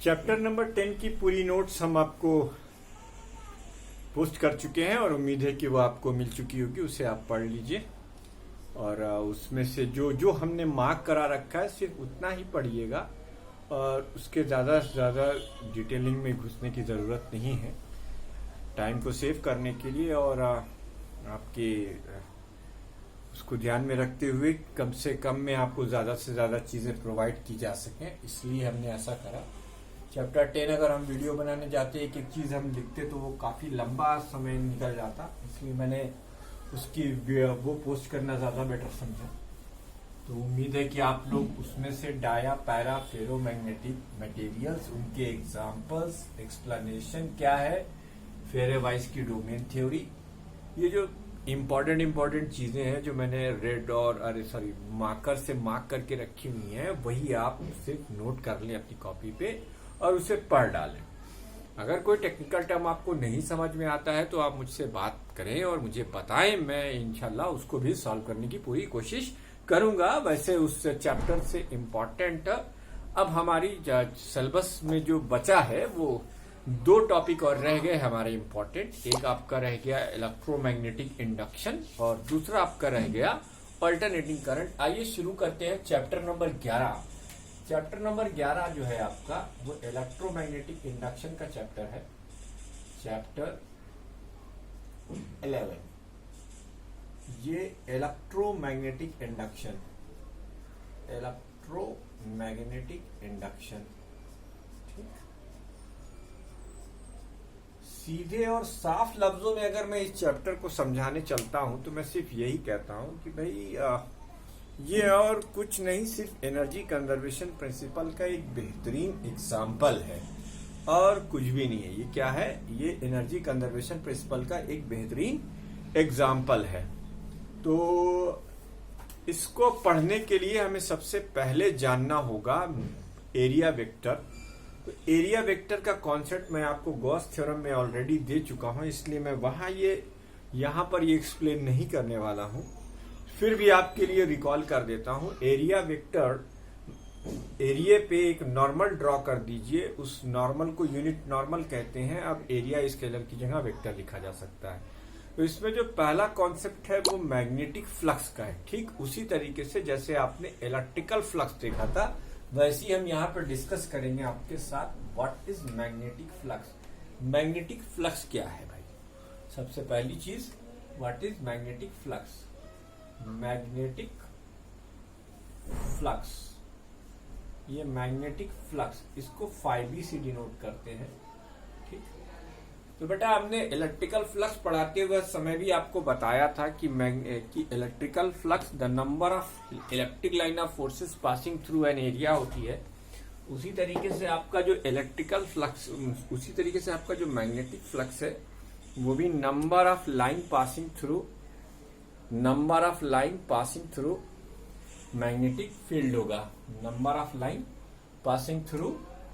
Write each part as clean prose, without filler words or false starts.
Chapter number 10 की पूरी notes हम आपको पोस्ट कर चुके हैं और उम्मीद है कि वो आपको मिल चुकी होगी। उसे आप पढ़ लीजिए और उसमें से जो जो हमने मार्क करा रखा है सिर्फ उतना ही पढ़िएगा और उसके ज़्यादा से ज़्यादा डिटेलिंग में घुसने की ज़रूरत नहीं है, टाइम को सेव करने के लिए और आपके उसको ध्यान में रखते हुए कम से कम में आपको ज़्यादा से ज़्यादा चीज़ें प्रोवाइड की जा सकें, इसलिए हमने ऐसा करा। चैप्टर 10 अगर हम वीडियो बनाने जाते एक एक चीज़ हम लिखते तो वो काफ़ी लंबा समय निकल जाता, इसलिए मैंने उसकी वो पोस्ट करना ज़्यादा बेटर समझा। तो उम्मीद है कि आप लोग उसमें से डाया पैरा फेरोमैग्नेटिक मटेरियल्स, उनके एग्जांपल्स, एक्सप्लेनेशन क्या है, फेरेवाइज की डोमेन थ्योरी, ये जो इम्पोर्टेंट चीजें हैं जो मैंने रेड और मार्कर से मार्क करके रखी हुई हैं, वही आप सिर्फ नोट कर लें अपनी कॉपी पे और उसे पढ़ डालें। अगर कोई टेक्निकल टर्म आपको नहीं समझ में आता है तो आप मुझसे बात करें और मुझे बताएं, मैं इंशाल्लाह उसको भी सॉल्व करने की पूरी कोशिश करूंगा। वैसे उस चैप्टर से इम्पोर्टेंट अब हमारी सिलेबस में जो बचा है वो दो टॉपिक और रह गए हमारे इम्पोर्टेंट। एक आपका रह गया इलेक्ट्रोमैग्नेटिक इंडक्शन और दूसरा आपका रह गया अल्टरनेटिंग करंट। आइए शुरू करते हैं चैप्टर नंबर 11। चैप्टर नंबर 11 जो है आपका वो इलेक्ट्रोमैग्नेटिक इंडक्शन का चैप्टर है। चैप्टर 11 ये इलेक्ट्रोमैग्नेटिक इंडक्शन, इलेक्ट्रोमैग्नेटिक इंडक्शन। सीधे और साफ लफ्जों में अगर मैं इस चैप्टर को समझाने चलता हूं तो मैं सिर्फ यही कहता हूं कि भाई ये और कुछ नहीं, सिर्फ एनर्जी कंजर्वेशन प्रिंसिपल का एक बेहतरीन एग्जाम्पल है और कुछ भी नहीं है। ये क्या है? ये एनर्जी कंजर्वेशन प्रिंसिपल का एक बेहतरीन एग्जाम्पल है। तो इसको पढ़ने के लिए हमें सबसे पहले जानना होगा एरिया वेक्टर। तो एरिया वेक्टर का कॉन्सेप्ट मैं आपको गॉस थ्योरम में ऑलरेडी दे चुका हूं, इसलिए मैं यहां पर ये एक्सप्लेन नहीं करने वाला हूं। फिर भी आपके लिए रिकॉल कर देता हूं। एरिया वेक्टर, एरिया पे एक नॉर्मल ड्रॉ कर दीजिए, उस नॉर्मल को यूनिट नॉर्मल कहते हैं। अब एरिया स्केलर की जगह वेक्टर लिखा जा सकता है। तो इसमें जो पहला कॉन्सेप्ट है वो मैग्नेटिक फ्लक्स का है। ठीक उसी तरीके से जैसे आपने इलेक्ट्रिकल फ्लक्स देखा था, वैसे ही हम यहाँ पर डिस्कस करेंगे आपके साथ what is magnetic flux. Magnetic flux क्या है भाई? सबसे पहली चीज what is magnetic flux. Magnetic flux, ये मैग्नेटिक फ्लक्स, इसको फाइव से डिनोट करते हैं। ठीक, तो बेटा हमने इलेक्ट्रिकल फ्लक्स पढ़ाते हुए समय भी आपको बताया था कि electrical flux the number of electric line of forces passing through an area होती है। उसी तरीके से आपका जो इलेक्ट्रिकल फ्लक्स, उसी तरीके से आपका जो मैग्नेटिक फ्लक्स है वो भी number of line passing through magnetic field होगा। Number of line passing through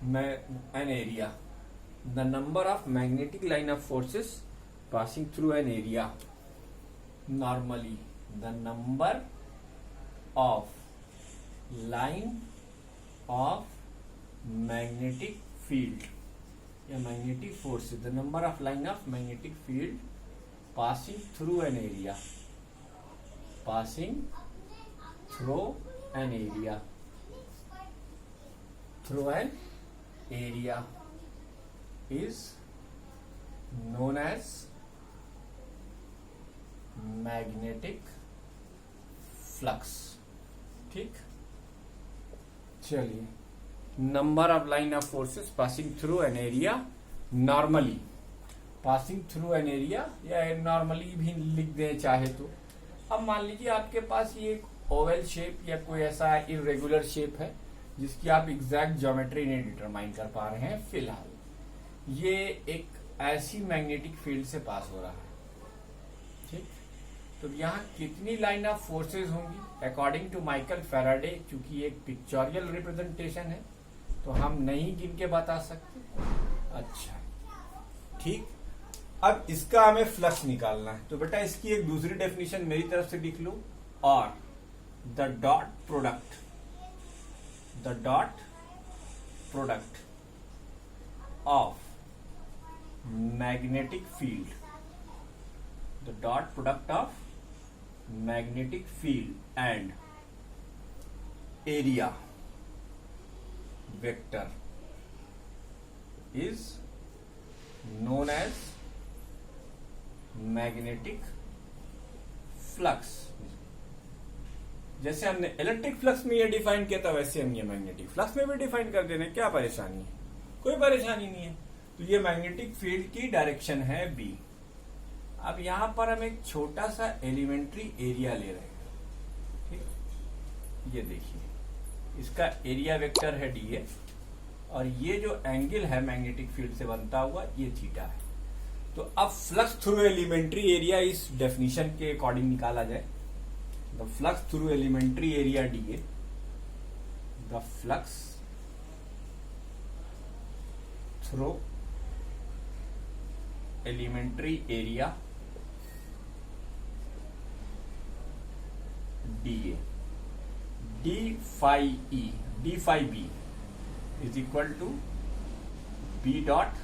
an area, the number of magnetic line of forces passing through an area. Normally the number of line of magnetic field या magnetic forces, the number of line of magnetic field passing through an area, passing through an area is known as magnetic flux। ठीक, चलिए, number of line of forces passing through an area, normally passing through an area या normally भी लिख दें चाहे तो। अब मान लीजिए आपके पास ये एक ओवल शेप या कोई ऐसा इरेगुलर शेप है जिसकी आप एग्जैक्ट ज्योमेट्री नहीं डिटरमाइन कर पा रहे हैं फिलहाल। ये एक ऐसी मैग्नेटिक फील्ड से पास हो रहा है। ठीक, तो यहाँ कितनी लाइन ऑफ फोर्सेस होंगी अकॉर्डिंग टू माइकल फैराडे, क्योंकि एक पिक्चोरियल रिप्रेजेंटेशन है तो हम नहीं गिन के बता सकते। अच्छा, ठीक, अब इसका हमें फ्लक्स निकालना है। तो बेटा इसकी एक दूसरी डेफिनेशन मेरी तरफ से लिख लो, और the dot product of magnetic field, the dot product of magnetic field and area vector is known as magnetic flux. जैसे हमने इलेक्ट्रिक फ्लक्स में ये डिफाइन किया था, वैसे हम ये मैग्नेटिक फ्लक्स में भी डिफाइन कर देने, क्या परेशानी है? कोई परेशानी नहीं है। तो ये मैग्नेटिक फील्ड की डायरेक्शन है बी। अब यहां पर हम एक छोटा सा एलिमेंट्री एरिया ले रहे हैं, ठीक? ये देखिए, इसका एरिया वेक्टर है डी, और ये जो एंगल है मैग्नेटिक फील्ड से बनता हुआ ये थीटा है। तो अब फ्लक्स थ्रू एलिमेंट्री एरिया इस डेफिनेशन के अकॉर्डिंग निकाला जाए। The flux through elementary area D, the flux through elementary area D A, D phi E, D phi B is equal to B dot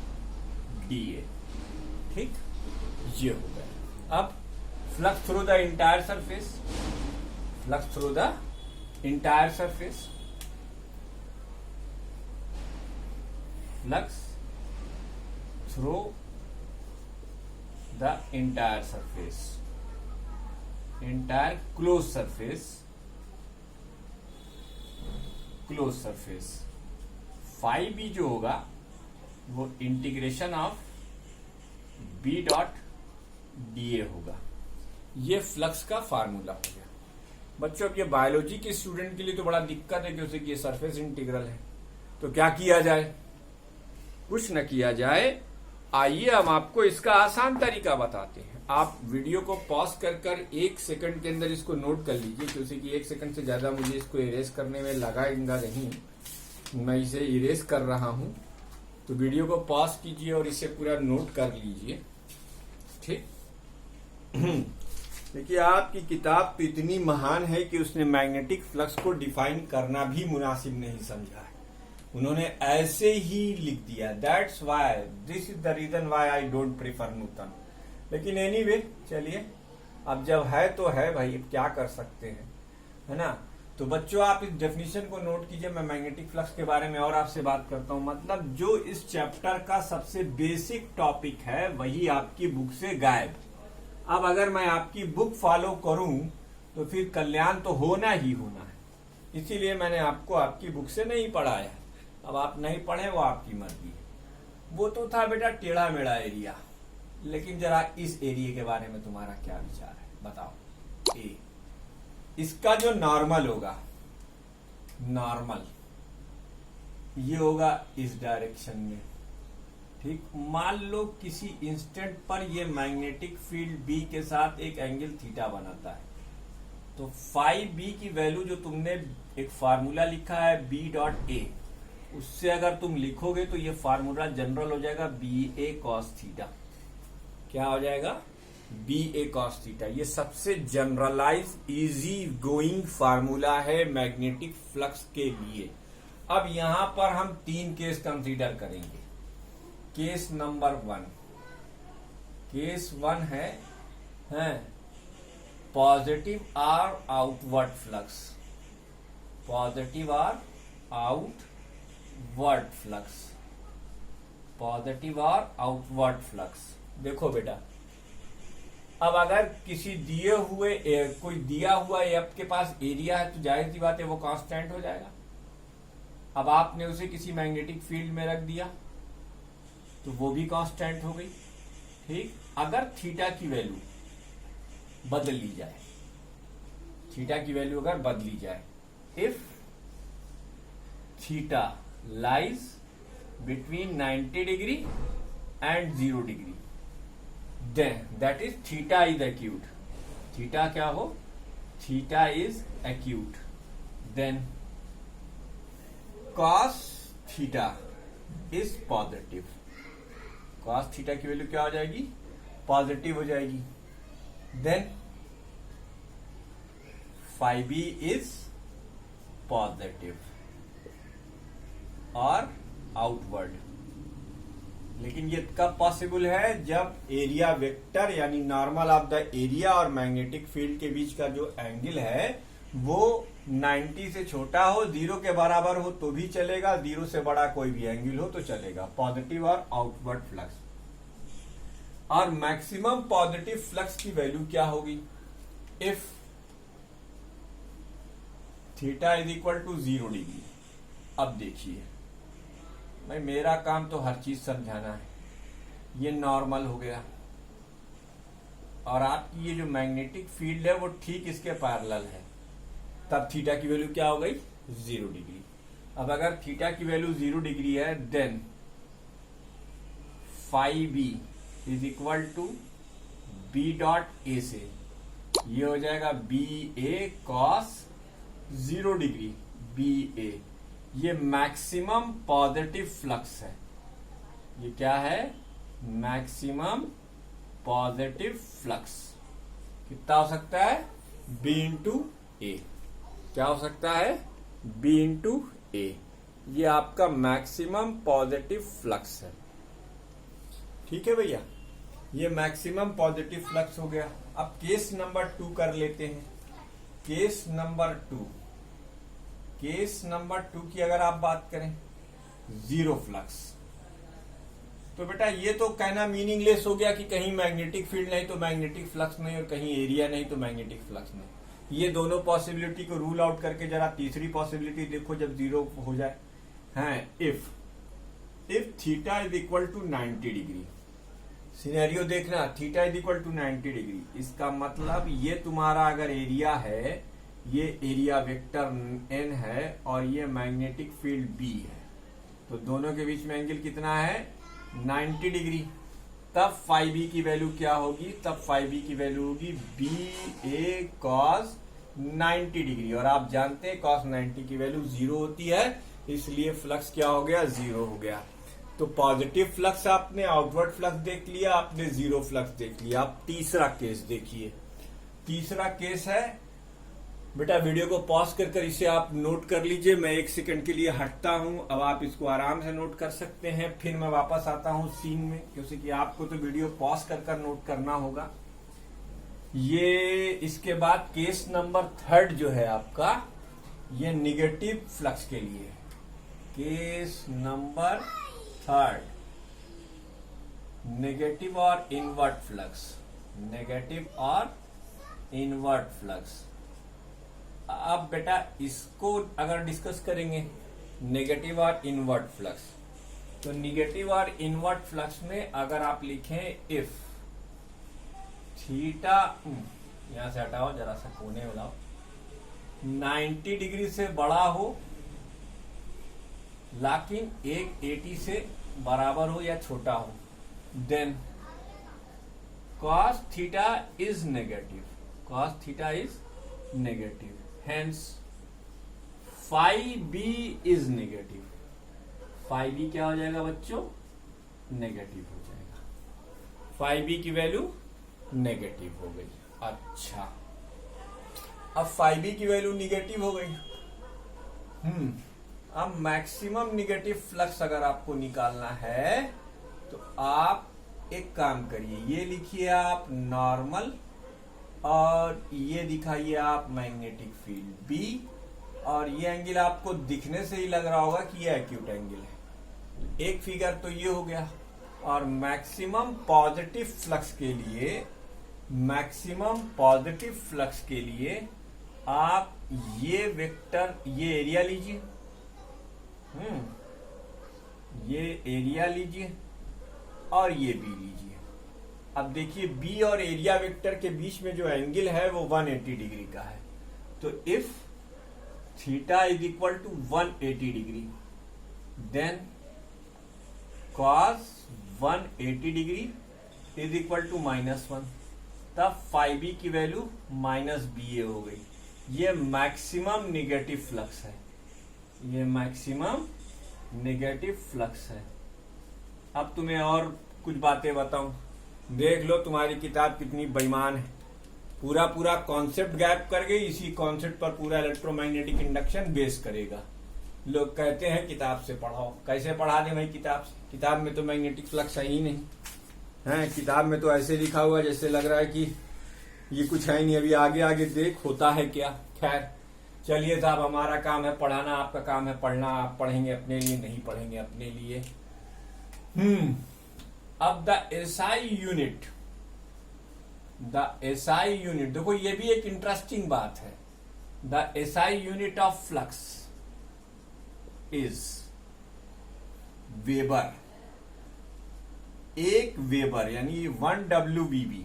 D A, ठीक? ये हो गया। अब flux through the entire surface, flux through the entire surface, flux through the entire surface, entire close surface, close surface. Phi B जो होगा वो integration of B dot D A होगा। ये फ्लक्स का फार्मूला हो गया। बच्चों, अब ये बायोलॉजी के स्टूडेंट के लिए तो बड़ा दिक्कत है क्योंकि ये सरफेस इंटीग्रल है। तो क्या किया जाए? कुछ न किया जाए, आइए हम आपको इसका आसान तरीका बताते हैं। आप वीडियो को पॉज कर 1 सेकंड के अंदर इसको नोट कर लीजिए, क्योंकि 1 सेकंड से ज्यादा मुझे इसको इरेज करने में लगाएगा नहीं। मैं इसे इरेज कर रहा हूं, तो वीडियो को पॉज कीजिए और इसे पूरा नोट कर लीजिए, ठीक? देखिए, आपकी किताब तो इतनी महान है कि उसने मैग्नेटिक फ्लक्स को डिफाइन करना भी मुनासिब नहीं समझा है। उन्होंने ऐसे ही लिख दिया। That's why, this is the reason why I don't prefer Nootan. लेकिन एनीवे, चलिए, अब जब है तो है भाई, अब क्या कर सकते हैं, है ना? तो बच्चों, आप इस डेफिनेशन को नोट कीजिए। मैं मैग्नेटिक फ्लक्स के बारे में और आपसे बात करता हूं। मतलब जो इस चैप्टर का सबसे बेसिक टॉपिक है वही आपकी बुक से गायब। अब अगर मैं आपकी बुक फॉलो करूं तो फिर कल्याण तो होना ही होना है। इसीलिए मैंने आपको आपकी बुक से नहीं पढ़ाया। अब आप नहीं पढ़े वो आपकी मर्जी है। वो तो था बेटा टेढ़ा मेढ़ा एरिया, लेकिन जरा इस एरिया के बारे में तुम्हारा क्या विचार है, बताओ। ए, इसका जो नॉर्मल होगा, नॉर्मल ये होगा इस डायरेक्शन में, ठीक? मान लो किसी इंस्टेंट पर ये मैग्नेटिक फील्ड बी के साथ एक एंगल थीटा बनाता है, तो फाई बी की वैल्यू जो तुमने एक फार्मूला लिखा है बी डॉट ए, उससे अगर तुम लिखोगे तो ये फार्मूला जनरल हो जाएगा बी ए कॉस थीटा। क्या हो जाएगा? B A cos theta. ये सबसे जनरलाइज इजी गोइंग फार्मूला है मैग्नेटिक फ्लक्स के लिए। अब यहां पर हम 3 केस कंसीडर करेंगे। केस नंबर 1, केस 1 है positive or outward flux, positive or outward flux, positive or outward flux. देखो बेटा, अब अगर किसी दिए हुए कोई दिया हुआ आपके पास एरिया है तो जाहिर सी बात है वो कांस्टेंट हो जाएगा। अब आपने उसे किसी मैग्नेटिक फील्ड में रख दिया तो वो भी कांस्टेंट हो गई, ठीक? अगर थीटा की वैल्यू बदल ली जाए, थीटा की वैल्यू अगर बदली जाए, if theta lies between 90 degree and 0 degree, then that is theta is acute. Theta क्या हो? Theta is acute. Then cos theta is positive. cos theta की वैल्यू क्या हो जाएगी? पॉजिटिव हो जाएगी। Then phi b is positive और outward, लेकिन ये कब पॉसिबल है, जब एरिया वेक्टर यानी नॉर्मल ऑफ द एरिया और मैग्नेटिक फील्ड के बीच का जो एंगल है वो 90 से छोटा हो, 0 के बराबर हो तो भी चलेगा, 0 से बड़ा कोई भी एंगल हो तो चलेगा, पॉजिटिव और आउटवर्ड फ्लक्स। और मैक्सिमम पॉजिटिव फ्लक्स की वैल्यू क्या होगी, if theta is equal to 0 degree. अब देखिए भाई, मेरा काम तो हर चीज समझाना है। ये नॉर्मल हो गया और आपकी ये जो मैग्नेटिक फील्ड है वो ठीक इसके पैरेलल है, तब थीटा की वैल्यू क्या हो गई, 0 डिग्री। अब अगर थीटा की वैल्यू 0 डिग्री है, then phi B is equal to B dot A से ये हो जाएगा B A cos 0 degree B A. ये मैक्सिमम पॉजिटिव फ्लक्स है। ये क्या है, मैक्सिमम पॉजिटिव फ्लक्स। कितना हो सकता है, बी इंटू ए। क्या हो सकता है, बी इंटू ए। ये आपका मैक्सिमम पॉजिटिव फ्लक्स है। ठीक है भैया, ये मैक्सिमम पॉजिटिव फ्लक्स हो गया। अब केस नंबर 2 कर लेते हैं। केस नंबर 2, केस नंबर 2 की अगर आप बात करें, 0 फ्लक्स, तो बेटा ये तो कहना मीनिंगलेस हो गया कि कहीं मैग्नेटिक फील्ड नहीं तो मैग्नेटिक फ्लक्स नहीं, और कहीं एरिया नहीं तो मैग्नेटिक फ्लक्स नहीं। ये दोनों पॉसिबिलिटी को रूल आउट करके जरा तीसरी पॉसिबिलिटी देखो, जब 0 हो जाए। हैं, if theta is equal to 90 degree, scenario देखना, theta is equal to 90 degree. इसका मतलब ये तुम्हारा अगर एरिया है, ये एरिया वेक्टर n है और ये मैग्नेटिक फील्ड B है, तो दोनों के बीच में एंगल कितना है, 90 डिग्री। तब फाई बी की वैल्यू क्या होगी, तब फाई बी की वैल्यू होगी बी ए कॉस 90 डिग्री। और आप जानते हैं कॉस 90 की वैल्यू 0 होती है, इसलिए फ्लक्स क्या हो गया, 0 हो गया। तो पॉजिटिव फ्लक्स आपने, आउटवर्ड फ्लक्स देख लिया आपने, 0 फ्लक्स देख लिया। आप तीसरा केस देखिए। तीसरा केस है बेटा, वीडियो को पॉज कर इसे आप नोट कर लीजिए। मैं 1 सेकंड के लिए हटता हूं, अब आप इसको आराम से नोट कर सकते हैं। फिर मैं वापस आता हूं सीन में, क्योंकि आपको तो वीडियो पॉज कर नोट करना होगा। ये इसके बाद केस नंबर 3 जो है आपका, ये निगेटिव फ्लक्स के लिए। केस नंबर 3, नेगेटिव और इनवर्ट फ्लक्स, नेगेटिव और इनवर्ट फ्लक्स। अब बेटा इसको अगर डिस्कस करेंगे, नेगेटिव और इनवर्ट फ्लक्स, तो नेगेटिव और इनवर्ट फ्लक्स में अगर आप लिखें इफ थीटा, यहां से हटाओ जरा सा, कोने मिलाओ, 90 डिग्री से बड़ा हो लेकिन 180 से बराबर हो या छोटा हो, then cos theta is negative, cos theta is negative, hence phi B is negative. Phi B क्या हो जाएगा बच्चों, नेगेटिव हो जाएगा। फाई बी की वैल्यू नेगेटिव हो गई। अच्छा, अब फाई बी की वैल्यू नेगेटिव हो गई। अब मैक्सिमम नेगेटिव फ्लक्स अगर आपको निकालना है तो आप एक काम करिए, ये लिखिए आप नॉर्मल और ये दिखाइए आप मैग्नेटिक फील्ड B, और ये एंगल आपको दिखने से ही लग रहा होगा कि ये एक्यूट एंगल है। एक फिगर तो ये हो गया। और मैक्सिमम पॉजिटिव फ्लक्स के लिए, मैक्सिमम पॉजिटिव फ्लक्स के लिए आप ये वेक्टर, ये एरिया लीजिए, ये एरिया लीजिए और ये B लीजिए। अब देखिए B और एरिया वेक्टर के बीच में जो एंगल है वो 180 डिग्री का है। तो if theta is equal to 180 degree, then cos 180 degree is equal to -1, तब फाई बी की वैल्यू -BA हो गई। ये मैक्सिमम नेगेटिव फ्लक्स है, ये मैक्सिमम नेगेटिव फ्लक्स है। अब तुम्हें और कुछ बातें बताऊं, देख लो तुम्हारी किताब कितनी बेईमान है। पूरा कॉन्सेप्ट गैप कर गई, इसी कॉन्सेप्ट पर पूरा इलेक्ट्रोमैग्नेटिक इंडक्शन बेस करेगा। लोग कहते हैं किताब से पढ़ो, कैसे पढ़ा दें भाई किताब से? किताब में तो मैग्नेटिक फ्लक्स है ही नहीं है। किताब में तो ऐसे लिखा हुआ जैसे लग रहा है कि ये कुछ है नहीं, अभी आगे आगे देख होता है क्या। खैर चलिए साहब, हमारा काम है पढ़ाना, आपका काम है पढ़ना। आप पढ़ेंगे अपने लिए, नहीं पढ़ेंगे अपने लिए। अब द एसआई यूनिट, देखो ये भी एक इंटरेस्टिंग बात है। The SI unit of flux is weber. एक वेबर यानी 1 WBB,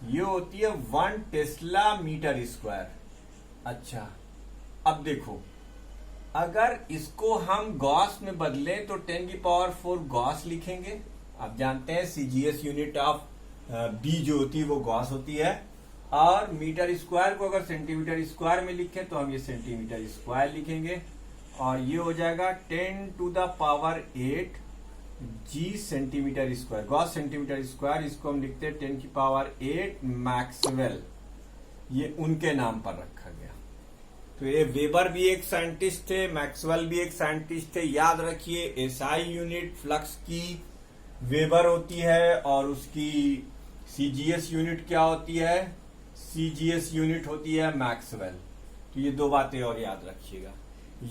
ये होती है 1 टेस्ला मीटर स्क्वायर। अच्छा, अब देखो, अगर इसको हम गॉस में बदलें तो 10⁴ गॉस लिखेंगे। आप जानते हैं सीजीएस यूनिट ऑफ बी जो होती है वो गॉस होती है। और मीटर स्क्वायर को अगर सेंटीमीटर स्क्वायर में लिखें तो हम ये सेंटीमीटर स्क्वायर लिखेंगे, और ये हो जाएगा 10⁸ G centimetre square. Gauss centimetre square, इसको हम लिखते हैं 10⁸ मैक्सवेल, ये उनके नाम पर रखा गया। तो ये वेबर भी एक साइंटिस्ट थे, मैक्सवेल भी एक साइंटिस्ट थे। याद रखिए, एसआई यूनिट फ्लक्स की वेबर होती है और उसकी सीजीएस यूनिट क्या होती है? सीजीएस यूनिट होती है मैक्सवेल। तो ये दो बातें और याद रखिएगा।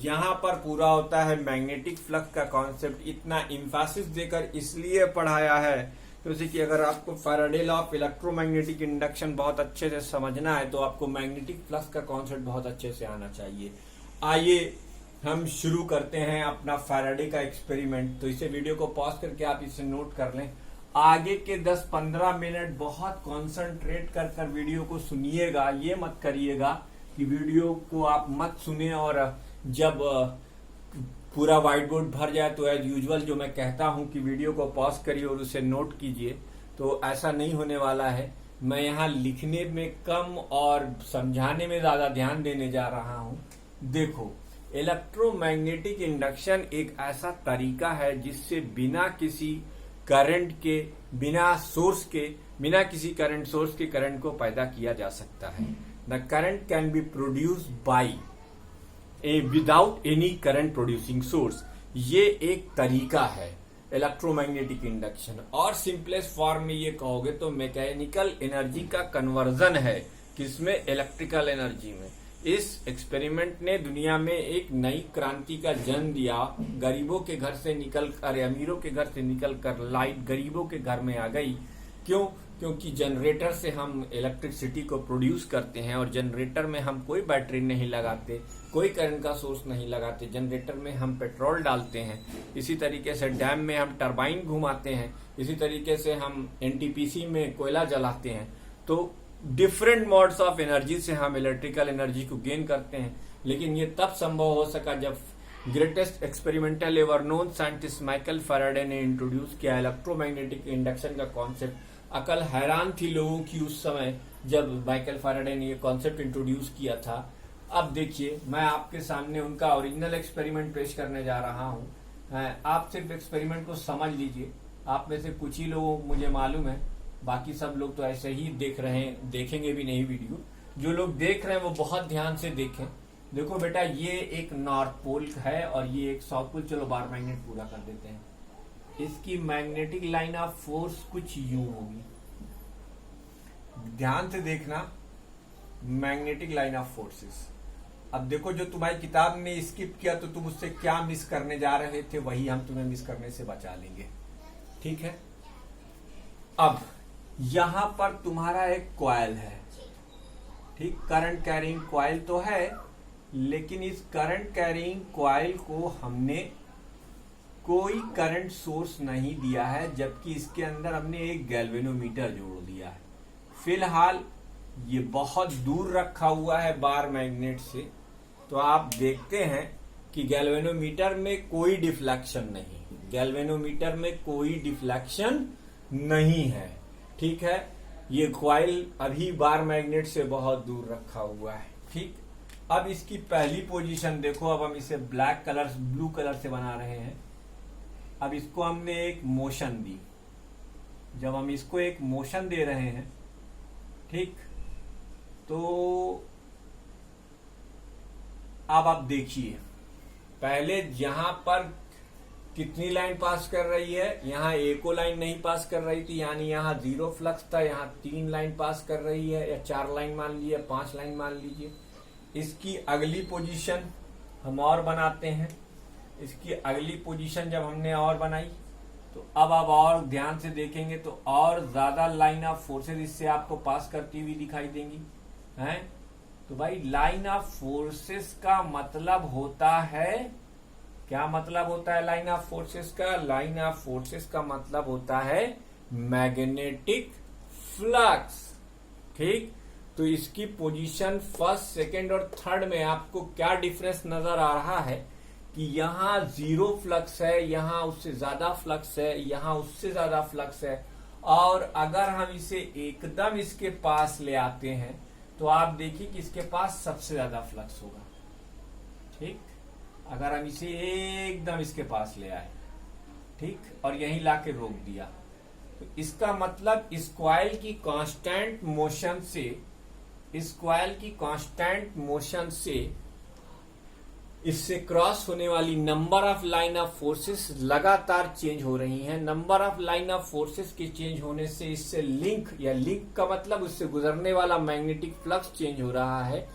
यहां पर पूरा होता है मैग्नेटिक फ्लक्स का कॉन्सेप्ट। इतना इंफेसिस देकर इसलिए पढ़ाया है क्योंकि कि अगर आपको Faraday law of electromagnetic induction बहुत अच्छे से समझना है तो आपको मैग्नेटिक फ्लक्स का कॉन्सेप्ट बहुत अच्छे से आना चाहिए। आइए हम शुरू करते हैं अपना फैराडे का एक्सपेरिमेंट। तो इसे वीडियो को पॉज करके आप इसे नोट कर लें। आगे के 10-15 मिनट बहुत कॉन्सेंट्रेट कर कर वीडियो को सुनिएगा। ये मत करिएगा कि वीडियो को आप मत सुने और जब पूरा व्हाइट बोर्ड भर जाए तो एज यूजुअल जो मैं कहता हूं कि वीडियो को पॉज करिए और उसे नोट कीजिए, तो ऐसा नहीं होने वाला है। मैं यहाँ लिखने में कम और समझाने में ज्यादा ध्यान देने जा रहा हूं। देखो, इलेक्ट्रोमैग्नेटिक इंडक्शन एक ऐसा तरीका है जिससे बिना किसी करंट के, बिना किसी करंट सोर्स के करंट को पैदा किया जा सकता है। The current can be produced by without any current producing source. ये एक तरीका है इलेक्ट्रोमैग्नेटिक इंडक्शन, और सिंपलेस्ट फॉर्म में ये कहोगे तो मैकेनिकल एनर्जी का कन्वर्जन है किसमें? इलेक्ट्रिकल एनर्जी में। इस एक्सपेरिमेंट ने दुनिया में एक नई क्रांति का जन्म दिया। गरीबों के घर से निकलकर, अमीरों के घर से निकलकर लाइट गरीबों के घर में आ गई। क्यों? क्योंकि जनरेटर से हम इलेक्ट्रिसिटी को प्रोड्यूस करते हैं, और जनरेटर में हम कोई बैटरी नहीं लगाते, कोई करंट का सोर्स नहीं लगाते। जनरेटर में हम पेट्रोल डालते हैं। इसी तरीके से डैम में हम टरबाइन घुमाते हैं। इसी तरीके से हम एनटीपीसी में कोयला जलाते हैं। तो डिफरेंट मोड्स ऑफ एनर्जी से हम इलेक्ट्रिकल एनर्जी को गेन करते हैं। लेकिन ये तब संभव हो सका जब greatest experimental ever known scientist Michael Faraday ने इंट्रोड्यूस किया इलेक्ट्रोमैग्नेटिक इंडक्शन का कॉन्सेप्ट। अकल हैरान थी लोगों की उस समय जब माइकल फैराडे ने ये कॉन्सेप्ट इंट्रोड्यूस किया था। अब देखिए, मैं आपके सामने उनका ओरिजिनल एक्सपेरिमेंट पेश करने जा रहा हूं। आप सिर्फ एक्सपेरिमेंट को समझ लीजिए। आप में से कुछ ही लोग, मुझे मालूम है, बाकी सब लोग तो ऐसे ही देख रहे हैं, देखेंगे भी नहीं वीडियो। जो लोग देख रहे हैं वो बहुत ध्यान से देखें। देखो बेटा, ये एक नॉर्थ पोल है और ये एक साउथ पोल। चलो बार मैग्नेट पूरा कर देते हैं। इसकी मैग्नेटिक लाइन ऑफ फोर्स कुछ यूं होगी, ध्यान से देखना। Magnetic line of forces. अब देखो, जो तुम्हारी किताब में स्किप किया तो तुम उससे क्या मिस करने जा रहे थे, वही हम तुम्हें मिस करने से बचा लेंगे। ठीक है? अब यहां पर तुम्हारा एक कॉइल है, ठीक? करंट कैरिंग कॉइल तो है, लेकिन इस करंट कैरिंग कॉइल को हमने कोई करंट सोर्स नहीं दिया है, जबकि इसके अंदर हमने एक गैल्वेनोमीटर जोड़ दिया है। फिलहाल ये बहुत दूर रखा हुआ है बार मैग्नेट से, तो आप देखते हैं कि गैल्वेनोमीटर में कोई डिफ्लेक्शन नहीं, गैल्वेनोमीटर में कोई डिफ्लेक्शन नहीं है। ठीक है? ये कॉइल अभी बार मैग्नेट से बहुत दूर रखा हुआ है। ठीक? अब इसकी पहली पोजीशन देखो। अब हम इसे ब्लैक कलर, ब्लू कलर से बना रहे हैं। अब इसको हमने एक मोशन दी। जब हम इसको एक मोशन दे रहे हैं, ठीक, तो अब आप देखिए, पहले यहां पर कितनी लाइन पास कर रही है, यहां एको लाइन नहीं पास कर रही थी, यानी यहां 0 फ्लक्स था, यहां 3 लाइन पास कर रही है, या 4 लाइन मान लीजिए, 5 लाइन मान लीजिए। इसकी अगली पोजीशन हम और बनाते हैं। इसकी अगली पोजीशन जब हमने और बनाई तो अब आप और ध्यान से देखेंगे तो और ज्यादा लाइन ऑफ फोर्सेस इससे आपको पास करती हुई दिखाई देंगी हैं। तो भाई लाइन ऑफ फोर्सेस का मतलब होता है, क्या मतलब होता है लाइन ऑफ फोर्सेस का? लाइन ऑफ फोर्सेस का मतलब होता है मैग्नेटिक फ्लक्स। ठीक, तो इसकी पोजीशन फर्स्ट, सेकंड और थर्ड में आपको क्या डिफरेंस नजर आ रहा है कि यहां 0 फ्लक्स है, यहां उससे ज्यादा फ्लक्स है, यहां उससे ज्यादा फ्लक्स है। और अगर हम इसे एकदम इसके पास ले आते हैं तो आप देखिए कि इसके पास सबसे ज्यादा फ्लक्स होगा। ठीक, अगर हम इसे एकदम इसके पास ले आए, ठीक, और यहीं लाके रोक दिया, तो इसका मतलब इस कॉइल की कांस्टेंट मोशन से, इस कॉइल की कांस्टेंट मोशन से इससे क्रॉस होने वाली number of line of forces लगातार चेंज हो रही हैं। Number of line of forces के चेंज होने से इससे लिंक, या लिंक का मतलब उससे गुजरने वाला मैग्नेटिक फ्लक्स चेंज हो रहा है।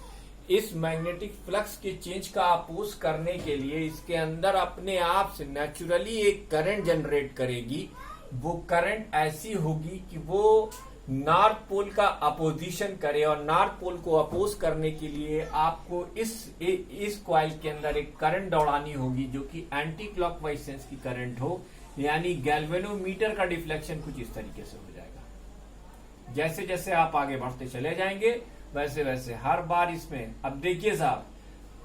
इस मैग्नेटिक फ्लक्स के चेंज का अपोज करने के लिए इसके अंदर अपने आप से नेचुरली एक करंट जनरेट करेगी। वो करंट ऐसी होगी कि वो नॉर्थ पोल का अपोजिशन करे, और नॉर्थ पोल को अपोज करने के लिए आपको इस कॉइल के अंदर एक करंट दौड़ानी होगी जो कि एंटी क्लॉकवाइज सेंस की करंट हो, यानी गैल्वेनोमीटर का डिफ्लेक्शन कुछ इस तरीके से हो जाएगा। जैसे जैसे आप आगे बढ़ते चले जाएंगे वैसे वैसे हर बार इसमें, अब देखिए साहब,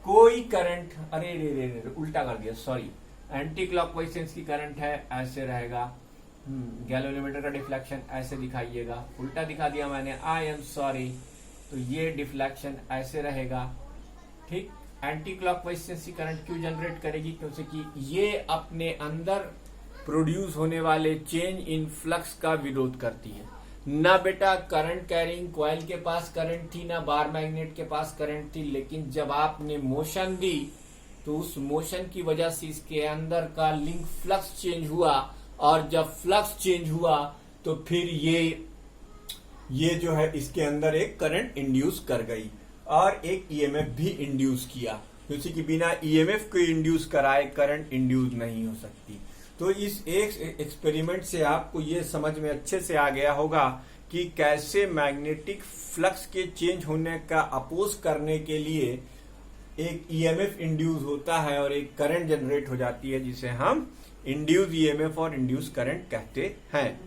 कोई करंट, अरे रे रे रे उल्टा कर दिया, सॉरी, एंटी क्लॉकवाइज सेंस की करंट है, ऐसे रहेगा। गैल्वेनोमीटर का डिफ्लेक्शन ऐसे दिखाइएगा, उल्टा दिखा दिया मैंने, आई एम सॉरी। तो ये डिफ्लेक्शन ऐसे रहेगा। ठीक, एंटी क्लॉकवाइज सेंस की करंट क्यों जनरेट करेगी? क्योंकि ये अपने अंदर प्रोड्यूस होने वाले चेंज इन फ्लक्स का विरोध करती है। ना बेटा करंट कैरिंग कॉइल के पास करंट थी, ना बार मैग्नेट के पास करंट थी, लेकिन जब आपने मोशन दी तो उस मोशन की वजह से इसके अंदर का लिंक फ्लक्स चेंज हुआ, और जब फ्लक्स चेंज हुआ तो फिर ये जो है इसके अंदर एक करंट इंड्यूस कर गई और एक ईएमएफ भी इंड्यूस किया, क्योंकि कि बिना ईएमएफ को इंड्यूस कराए करंट इंड्यूस नहीं हो सकती। तो इस एक एक्सपेरिमेंट से आपको ये समझ में अच्छे से आ गया होगा कि कैसे मैग्नेटिक फ्लक्स के चेंज होने का अपोज करने के लिए एक ईएमएफ इंड्यूस होता है और एक करंट जनरेट हो जाती है, जिसे हम इंड्यूस ईएमएफ और इंड्यूस करंट कहते हैं।